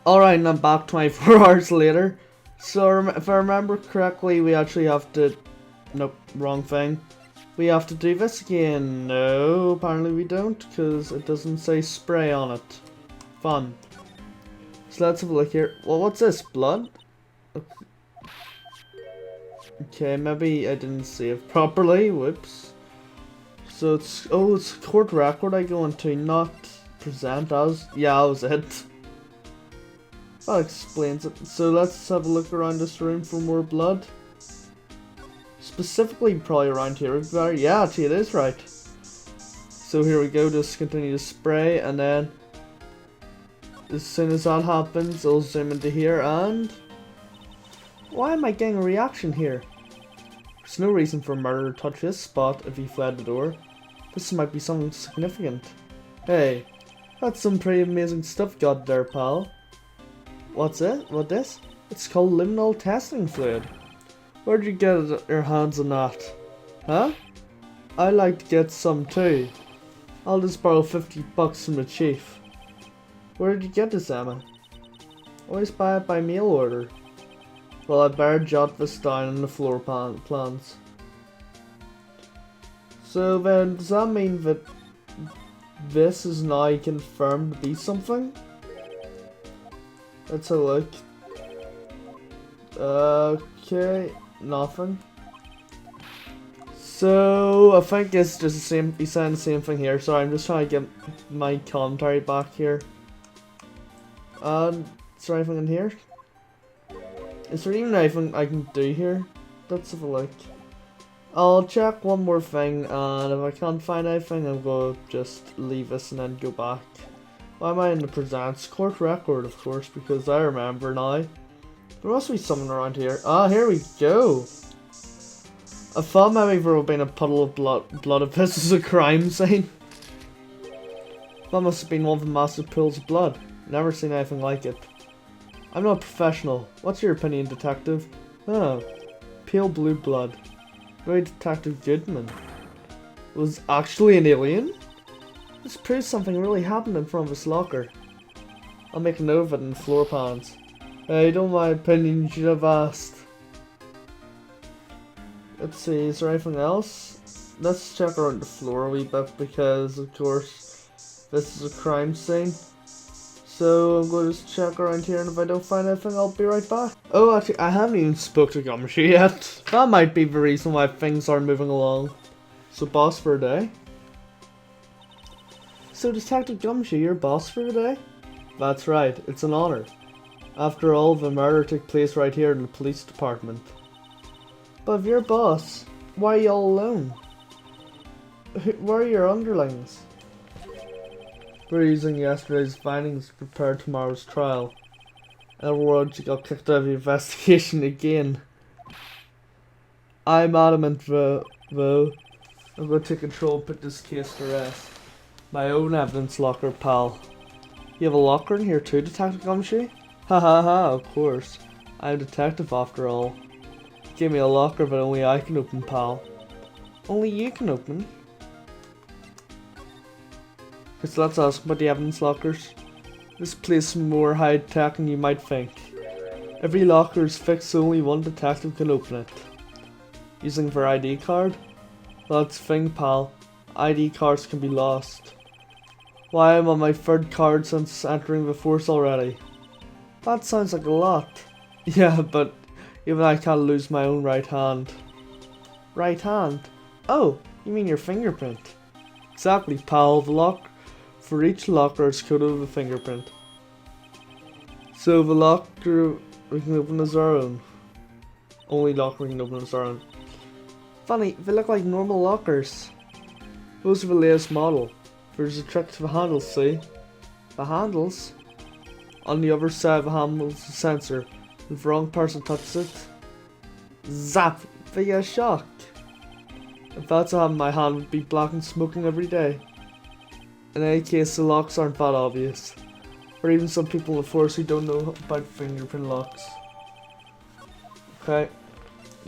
Alright, and I'm back 24 hours later. So if I remember correctly, we actually have to... Nope, wrong thing. We have to do this again. No, apparently we don't, because it doesn't say spray on it. Fun. So let's have a look here. Well, what's this? Blood? Okay, maybe I didn't see it properly. Whoops. So it's... Oh, it's court record I go into, not present as... Yeah, that was it. That explains it. So let's have a look around this room for more blood. Specifically probably around here. Yeah, actually it is right. So here we go, just continue to spray, and then as soon as that happens, I'll zoom into here, and why am I getting a reaction here? There's no reason for a murderer to touch this spot if he fled the door. This might be something significant. Hey, that's some pretty amazing stuff you got there, pal. What's it? What this? It's called liminal testing fluid. Where'd you get your hands on that? Huh? I'd like to get some too. I'll just borrow 50 bucks from the chief. Where did you get this, Emma? Always buy it by mail order. Well, I better jot this down in the floor plans. So then, does that mean that this is now confirmed to be something? Let's have a look. Okay, nothing. So I think it's just the same. He's saying the same thing here. Sorry, I'm just trying to get my commentary back here. Is there anything in here? Is there even anything I can do here? Let's have a look. I'll check one more thing, and if I can't find anything, I'm gonna just leave this and then go back. Why am I in the presents? Court record, of course, because I remember now. There must be something around here. Ah, here we go. I thought maybe there would have been a puddle of blood if this is a crime scene. That must have been one of the massive pools of blood. Never seen anything like it. I'm not a professional. What's your opinion, detective? Oh, pale blue blood. Very Detective Goodman. Was actually an alien? This proves something really happened in front of his locker. I'll make a note of it in the floor plans. Hey, don't my opinion, you should have asked. Let's see, is there anything else? Let's check around the floor a wee bit because, of course, this is a crime scene. So I'm going to just check around here, and if I don't find anything, I'll be right back. Oh, actually, I haven't even spoke to Gumshoe yet. That might be the reason why things aren't moving along. So, boss for a day. So, Detective Gumshoe, you're boss for the day? That's right, it's an honour. After all, the murder took place right here in the police department. But if you're boss, why are you all alone? Where are your underlings? We're using yesterday's findings to prepare tomorrow's trial. In other words, you got kicked out of the investigation again. I'm adamant though, I'm going to take control and put this case to rest. My own evidence locker, pal. You have a locker in here too, Detective Gumshoe? Ha ha ha, of course. I'm a detective after all. Give me a locker that only I can open, pal. Only you can open? So let's ask about the evidence lockers. This place is more high tech than you might think. Every locker is fixed so only one detective can open it. Using their ID card? Well, that's the thing, pal. ID cards can be lost. Why, I'm on my third card since entering the force already. That sounds like a lot. Yeah, but even I can't lose my own right hand. Right hand? Oh, you mean your fingerprint? Exactly, pal. The lock for each locker is coded with a fingerprint. So the locker we can open is our own. Only locker we can open is our own. Funny, they look like normal lockers. Those are the latest model. There's a trick to the handles, see? The handles? On the other side of the handle is a sensor. If the wrong person touches it, zap! They get a shock. If that's what happened, my hand would be black and smoking every day. In any case, the locks aren't that obvious. Or even some people in the force who don't know about fingerprint locks. Okay,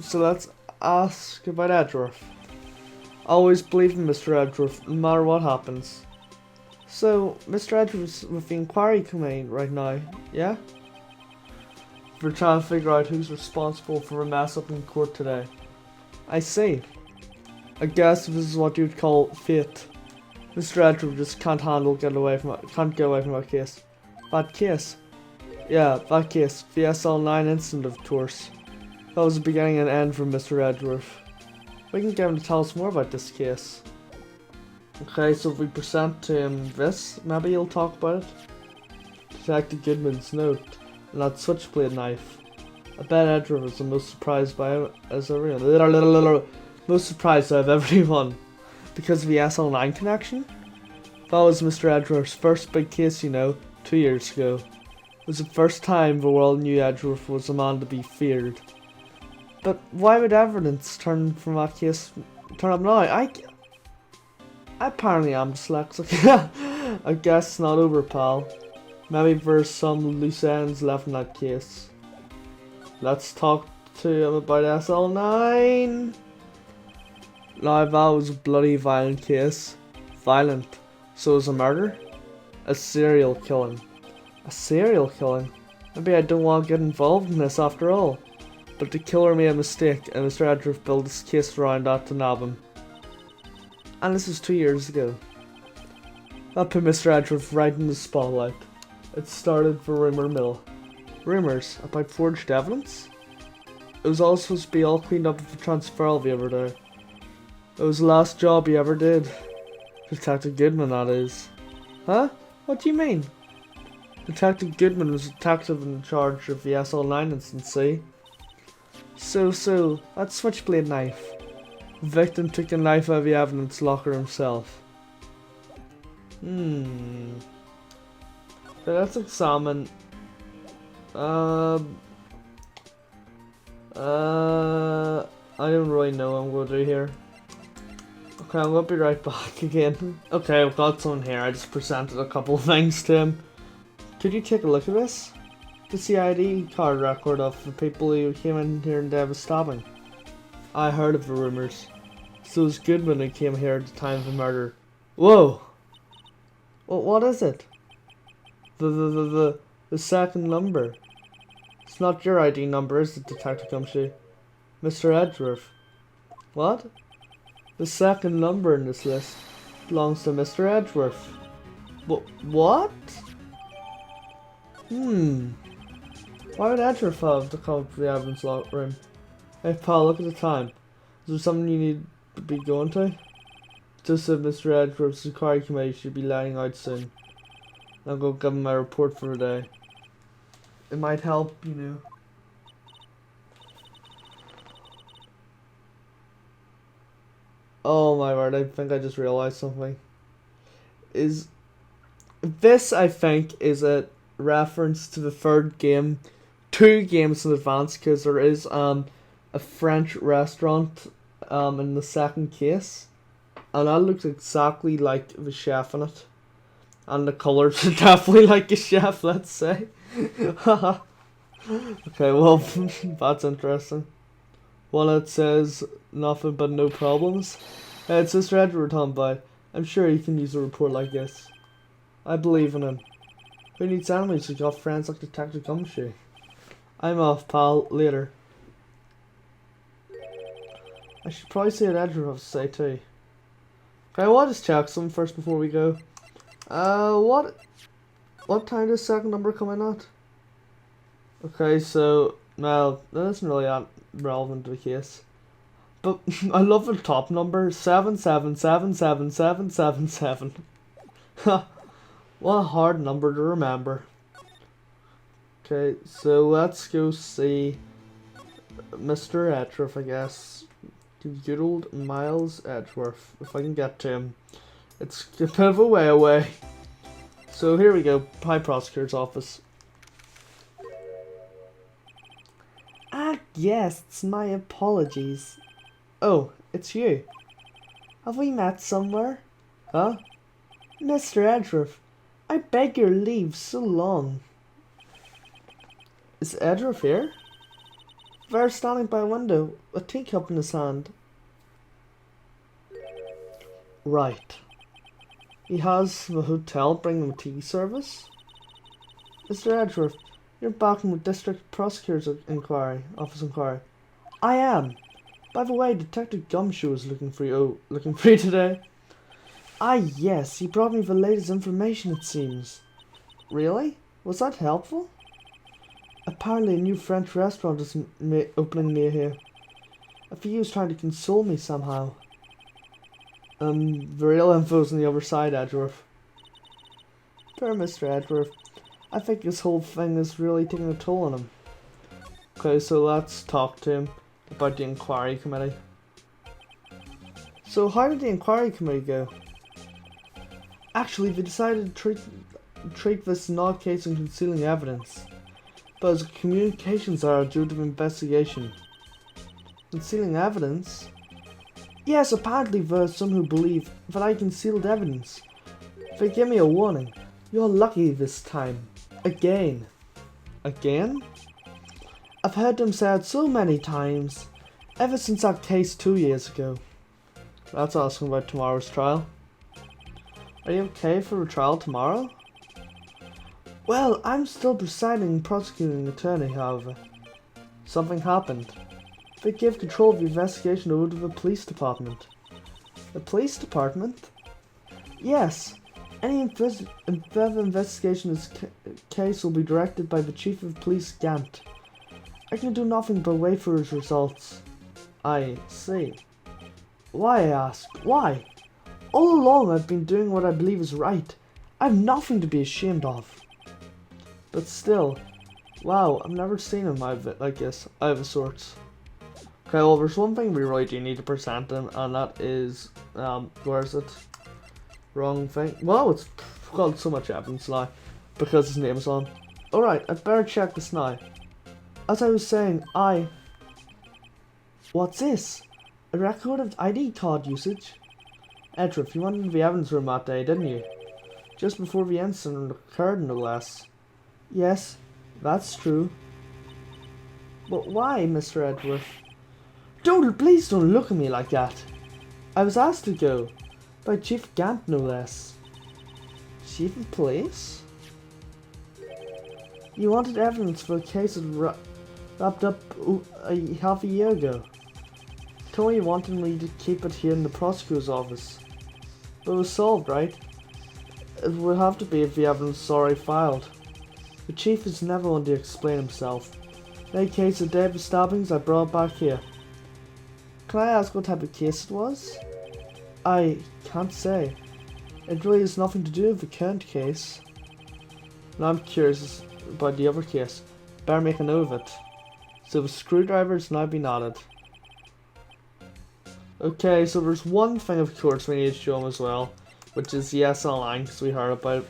so let's ask about Edgeworth. I always believe in Mr. Edgeworth, no matter what happens. So, Mr. Edgeworth with the inquiry coming right now, yeah? We're trying to figure out who's responsible for a mess up in court today. I see. I guess this is what you'd call fate. Mr. Edgeworth just can't get away from that case. That case? Yeah, that case. The SL9 incident, of course. That was the beginning and end for Mr. Edgeworth. We can get him to tell us more about this case. Okay, so if we present to him this, maybe he'll talk about it. Detective Goodman's note, and that switchblade knife. I bet Edgeworth was the most surprised by it as everyone. Most surprised out of everyone. Because of the SL9 connection? That was Mr. Edgeworth's first big case, 2 years ago. It was the first time the world knew Edgeworth was a man to be feared. But why would evidence turn up now? I apparently am dyslexic. I guess it's not over, pal. Maybe there's some loose ends left in that case. Let's talk to him about SL9. Now that was a bloody violent case. Violent. So is a murder? A serial killing. A serial killing? Maybe I don't want to get involved in this after all. But the killer made a mistake and Mr. Edgeworth built his case around that to nab him. And this was 2 years ago. That put Mr. Edgeworth right in the spotlight. It started the rumour mill. Rumours about forged evidence? It was all supposed to be all cleaned up with the transferal the other day. It was the last job he ever did. Detective Goodman, that is. Huh? What do you mean? Detective Goodman was a detective in charge of the SL9 incident, see? So, that switchblade knife. The victim took the knife out of the evidence locker himself. Okay, let's examine. I don't really know what I'm going to do here. Okay, I'm going to be right back again. Okay, I've got someone here. I just presented a couple of things to him. Could you take a look at this? This is the ID card record of the people who came in here and did the stabbing. I heard of the rumours. So it was Goodman who came here at the time of the murder. Whoa! Well, what is it? The second number. It's not your ID number, is it, Detective Gumshoe? Mr. Edgeworth. What? The second number in this list belongs to Mr. Edgeworth. What? Why would Edgeworth have to come to the evidence lock room? Hey pal, look at the time. Is there something you need to be going to? Just said Mr. Edgeworth's inquiry committee should be letting out soon. I'll go give him my report for the day. It might help, Oh my word, I think I just realized something. This, I think, is a reference to the third game. 2 games in advance, because there is a French restaurant in the second case. And that looks exactly like the chef in it. And the colours are definitely like a chef, let's say. Okay, well, that's interesting. Well, it says nothing but no problems. It's Mr. Edgeworth on by. I'm sure he can use a report like this. I believe in him. Who needs enemies who got friends like Detective Gumshoe? I'm off, pal. Later. I should probably see what Edgeworth has to say too. Okay, I want to just check something first before we go. What time does second number come in at? Okay, so, well, that isn't really that relevant to the case. But I love the top number, 77777777. What a hard number to remember. Okay, so let's go see Mr. Edgeworth, I guess. Good old Miles Edgeworth, if I can get to him. It's a bit of a way away. So here we go, High Prosecutor's Office. Ah, yes, my apologies. Oh, it's you. Have we met somewhere? Huh? Mr. Edgeworth, I beg your leave so long. Is Edgeworth here? They're standing by a window, a teacup in his hand. Right. He has the hotel bring them tea service? Mr. Edgeworth, you're back from the District Prosecutor's Office inquiry. I am. By the way, Detective Gumshoe is looking for you. Oh, looking for you today? Ah, yes, he brought me the latest information, it seems. Really? Was that helpful? Apparently a new French restaurant is opening near here. I think he was trying to console me somehow. The real info's on the other side, Edgeworth. Poor Mr. Edgeworth. I think this whole thing is really taking a toll on him. Okay, so let's talk to him about the inquiry committee. So how did the inquiry committee go? Actually, they decided to treat this not case in concealing evidence, but as a communications error due to investigation. Concealing evidence? Yes, apparently there are some who believe that I concealed evidence. They gave me a warning. You're lucky this time. Again. Again? I've heard them say it so many times, ever since that case 2 years ago. That's asking about tomorrow's trial. Are you okay for a trial tomorrow? Well, I'm still presiding and prosecuting attorney, however. Something happened. They gave control of the investigation over to the police department. The police department? Yes. Any further investigation of this case will be directed by the Chief of Police Gant. I can do nothing but wait for his results. I see. Why, I ask? Why? All along I've been doing what I believe is right. I have nothing to be ashamed of. But still, wow, I've never seen him like this, out of sorts. Okay, well, there's one thing we really do need to present him, and that is, where is it? Wrong thing. Well, it's got so much evidence now, because his name's on. Alright, I'd better check this now. As I was saying, What's this? A record of ID card usage? Edgeworth, you went into the evidence room that day, didn't you? Just before the incident occurred, no less. Yes, that's true. But why, Mr. Edgeworth? Please don't look at me like that. I was asked to go. By Chief Gant, no less. Chief of Police? You wanted evidence for a case that wrapped up half a year ago. Told me you wanted me to keep it here in the prosecutor's office. But it was solved, right? It would have to be if the evidence is already filed. The chief is never one to explain himself. In any case, the day of the stabbings, I brought it back here. Can I ask what type of case it was? I can't say. It really has nothing to do with the current case. And I'm curious about the other case. Better make a note of it. So the screwdriver has now been added. Okay, so there's one thing of course we need to show him as well, which is the SL9, because we heard about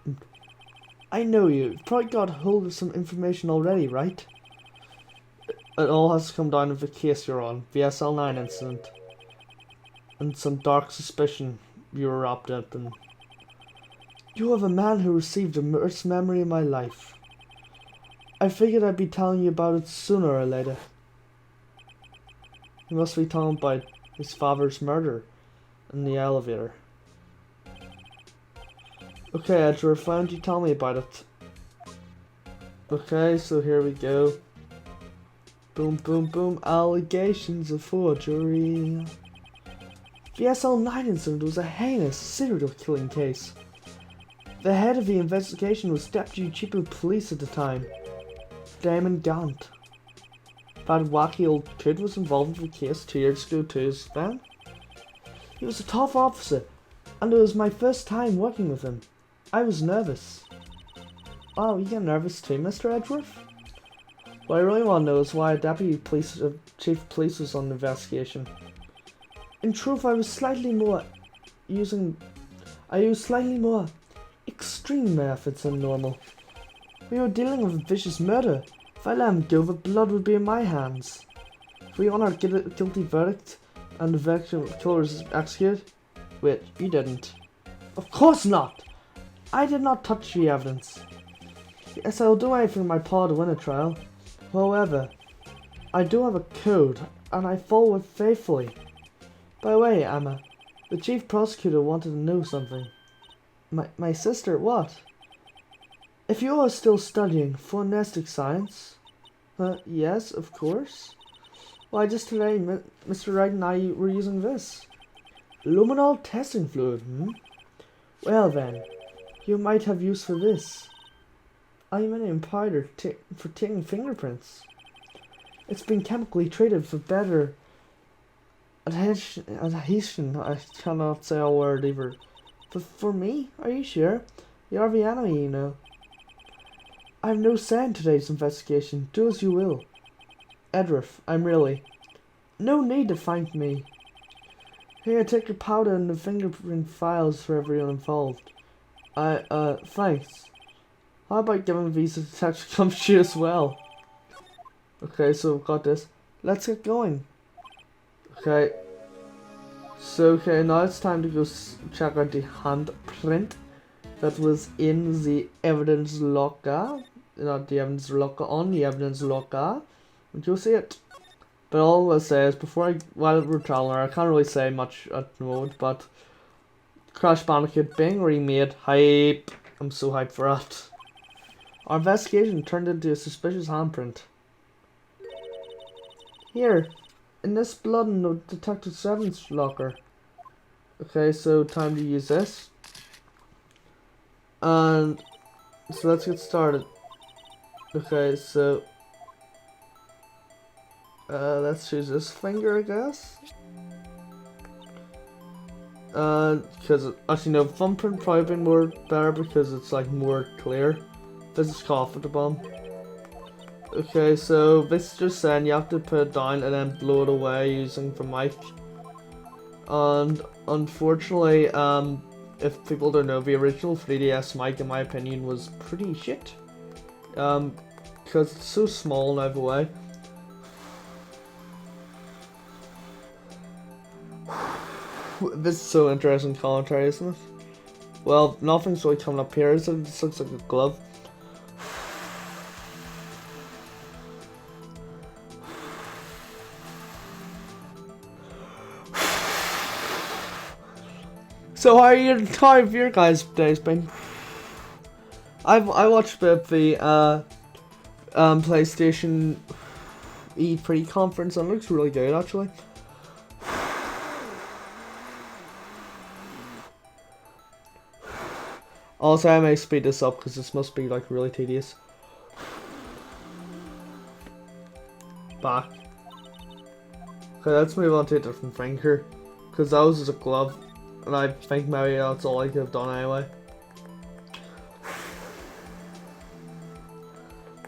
it. I know you've probably got hold of some information already, right? It all has to come down to the case you're on, the SL9 incident. And some dark suspicion you were wrapped up in. You are the man who received the worst memory of my life. I figured I'd be telling you about it sooner or later. He must be talking about his father's murder in the elevator. Okay, Edgeworth, why don't you tell me about it? Okay, so here we go. Boom, boom, boom. Allegations of forgery. The SL9 incident was a heinous serial killing case. The head of the investigation was Deputy Chief of Police at the time, Damon Gant. That wacky old kid was involved in the case 2 years ago too, then. He was a tough officer, and it was my first time working with him. I was nervous. Oh, you get nervous too, Mr. Edgeworth? What I really want to know is why a Chief of Police was on the investigation. In truth, I used slightly more extreme methods than normal. We were dealing with a vicious murder. If I let him go, the blood would be in my hands. If we honor a guilty verdict and the victim killer is executed? Wait, you didn't. Of course not! I did not touch the evidence. Yes, I will do anything in my power to win a trial. However, I do have a code, and I follow it faithfully. By the way, Emma, the Chief Prosecutor wanted to know something. My sister, what? If you are still studying forensic science, yes, of course. Why, just today, Mr. Wright and I were using this. Luminol testing fluid, Well then, you might have use for this. Aluminum powder for taking fingerprints. It's been chemically treated for better adhesion. I cannot say a word either. But for me, are you sure? You're the enemy, you know. I have no say in today's investigation. Do as you will. Edgeworth, I'm really. No need to thank me. Here, take your powder and the fingerprint files for everyone involved. Thanks. How about giving these a detective come to you as well? Okay, so we've got this. Let's get going. Okay. So, okay, now it's time to go check out the handprint that was in the evidence locker. Not the evidence locker, on the evidence locker. And you'll see it. But all I'll say is, while we're traveling, I can't really say much at the moment, but Crash Bandicoot being remade, hype. I'm so hyped for that. Our investigation turned into a suspicious handprint. Here, in this blood and Detective 7's locker. Okay, so time to use this. And so let's get started. Okay, so let's choose this finger, I guess. Because actually no, thumbprint probably more better because it's like more clear. This is cough at the bomb. Okay, so this is just saying you have to put it down and then blow it away using the mic. And unfortunately, if people don't know, the original 3DS mic, in my opinion, was pretty shit. Because it's so small and out of the way. This is so interesting commentary, isn't it? Well, nothing's really coming up here, so it just looks like a glove. So how have your guys' days been? I watched a bit of the PlayStation E3 conference and it looks really good actually. Also, I may speed this up because this must be like really tedious. Back. Okay, let's move on to a different thing here, because that was just a glove. And I think maybe that's all I could have done anyway.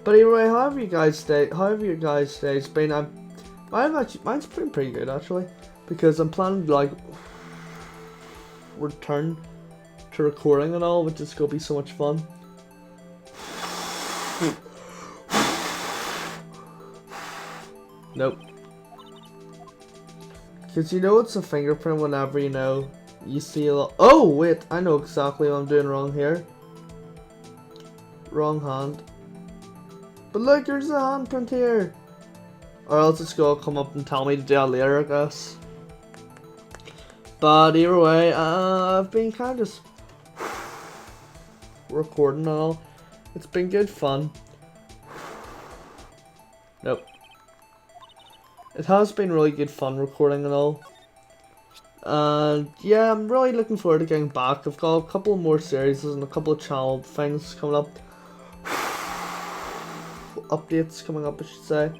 But anyway, how have you guys days been? Mine's been pretty good actually, because I'm planning to like return to recording and all, which is gonna be so much fun. Nope. Because you know it's a fingerprint whenever you see a lot. Oh wait, I know exactly what I'm doing wrong here. Wrong hand. But look, there's a handprint here. Or else it's gonna come up and tell me to do that later, I guess. But either way, I've been kind of just recording and all. It's been good fun. Nope. It has been really good fun recording and all. And yeah, I'm really looking forward to getting back. I've got a couple more series and a couple of channel things coming up. Updates coming up, I should say.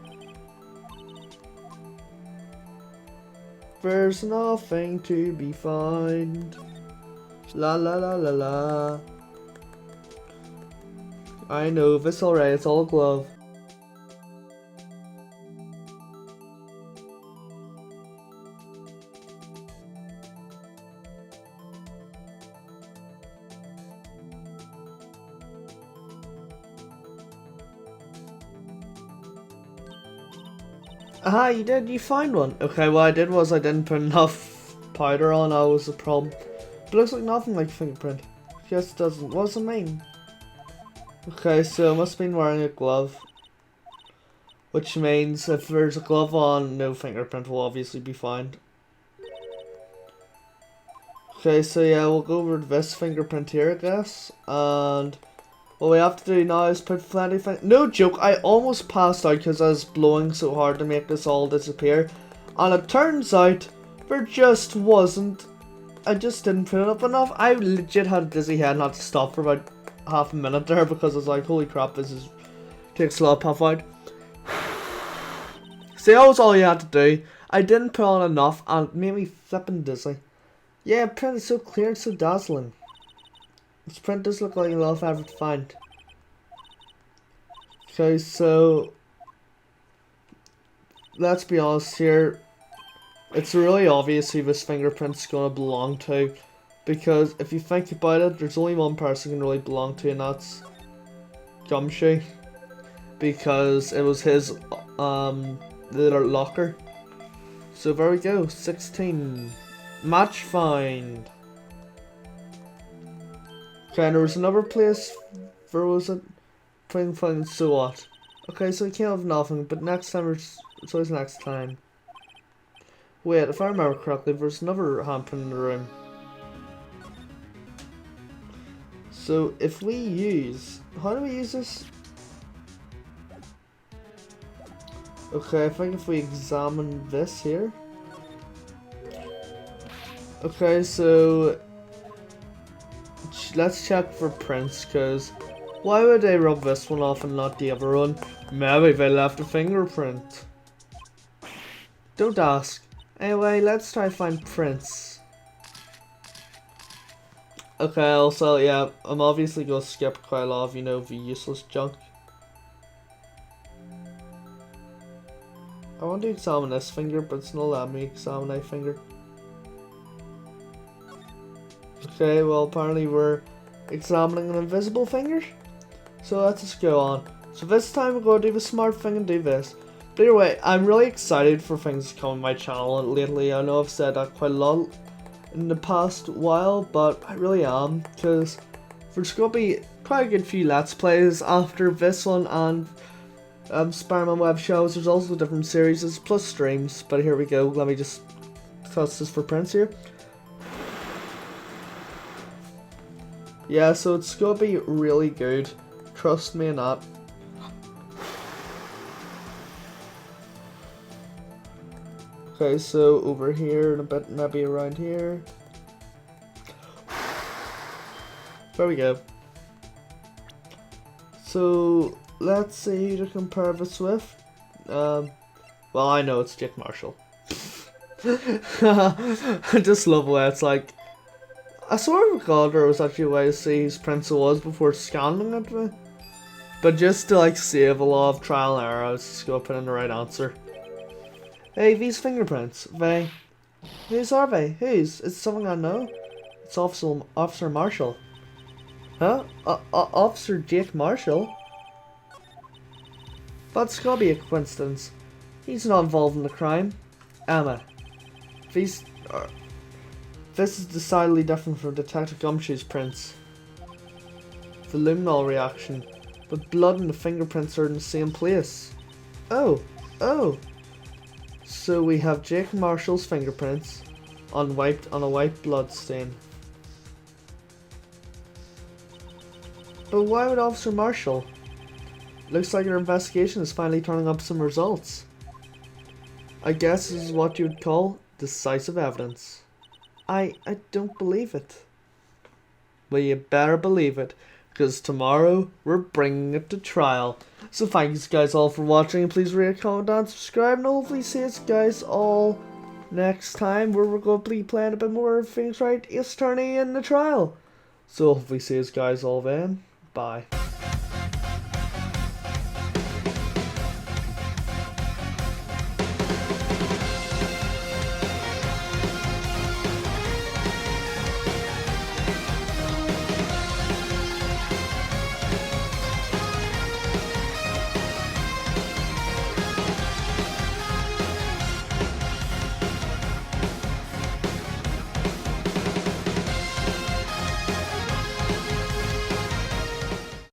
There's nothing to be found. La la la la la. I know, this alright, it's all a glove. Aha, you did, you find one. Okay, what I did was I didn't put enough powder on, that was the problem. But it looks like nothing like fingerprint. Yes, it doesn't. What does it mean? Okay, so I must have been wearing a glove. Which means if there's a glove on, no fingerprint will obviously be found. Okay, so yeah, we'll go over this fingerprint here, I guess. And what we have to do now is put plenty of no joke, I almost passed out because I was blowing so hard to make this all disappear. And it turns out there just wasn't. I just didn't put it up enough. I legit had a dizzy head and had to stop for about half a minute there because I was like, holy crap, this is takes a lot of puff out. See, that was all you had to do. I didn't put on enough and it made me flipping dizzy. Yeah, print is so clear and so dazzling. This print does look like a lot of effort to find. Okay, so let's be honest here. It's really obvious who this fingerprint's gonna belong to, because if you think about it, there's only one person can really belong to, and that's Gumshoe, because it was his little locker. So there we go, 16. Match find. Okay, and there was another place. Where was it? Find so what? Okay, so we can't have nothing, but next time it's always next time. Wait, if I remember correctly, there's another handprint in the room. So if we use, how do we use this? Okay, I think if we examine this here. Okay, so let's check for prints, because why would they rub this one off and not the other one? Maybe they left a fingerprint. Don't ask. Anyway, let's try to find prints. Okay, also, yeah, I'm obviously going to skip quite a lot of, the useless junk. I want to examine this finger, but it's not letting me examine that finger. Okay, well, apparently we're examining an invisible finger. So let's just go on. So this time we're going to do the smart thing and do this. But either way, I'm really excited for things to come on my channel lately. I know I've said that quite a lot in the past while, but I really am, because there's going to be quite a good few Let's Plays after this one and Spider-Man web shows. There's also different series plus streams, but here we go. Let me just test this for prints here. Yeah, so it's going to be really good. Trust me in that. Okay, so over here and a bit maybe around here. There we go. So let's see who to compare this with. Well, I know it's Jake Marshall. I just love the way it's like. I sort of recall there was actually a way to see whose prints it was before scanning it. But just to like save a lot of trial and error, I was just gonna put in the right answer. Hey, these fingerprints, whose are they? Whose? It's something I know. It's Officer Marshall. Huh? Officer Jake Marshall? That's gotta be a coincidence. He's not involved in the crime. Emma. This is decidedly different from Detective Gumshoe's prints. The luminol reaction. But blood and the fingerprints are in the same place. Oh. So we have Jake Marshall's fingerprints on a white blood stain. But why would Officer Marshall? Looks like our investigation is finally turning up some results. I guess this is what you would call decisive evidence. I don't believe it. Well, you better believe it, because tomorrow we're bringing it to trial. So thank you guys all for watching, and please rate, comment, and subscribe, and hopefully see you guys all next time, where we're going to be playing a bit more Phoenix Wright Ace Attorney in the trial. So hopefully see you guys all then. Bye.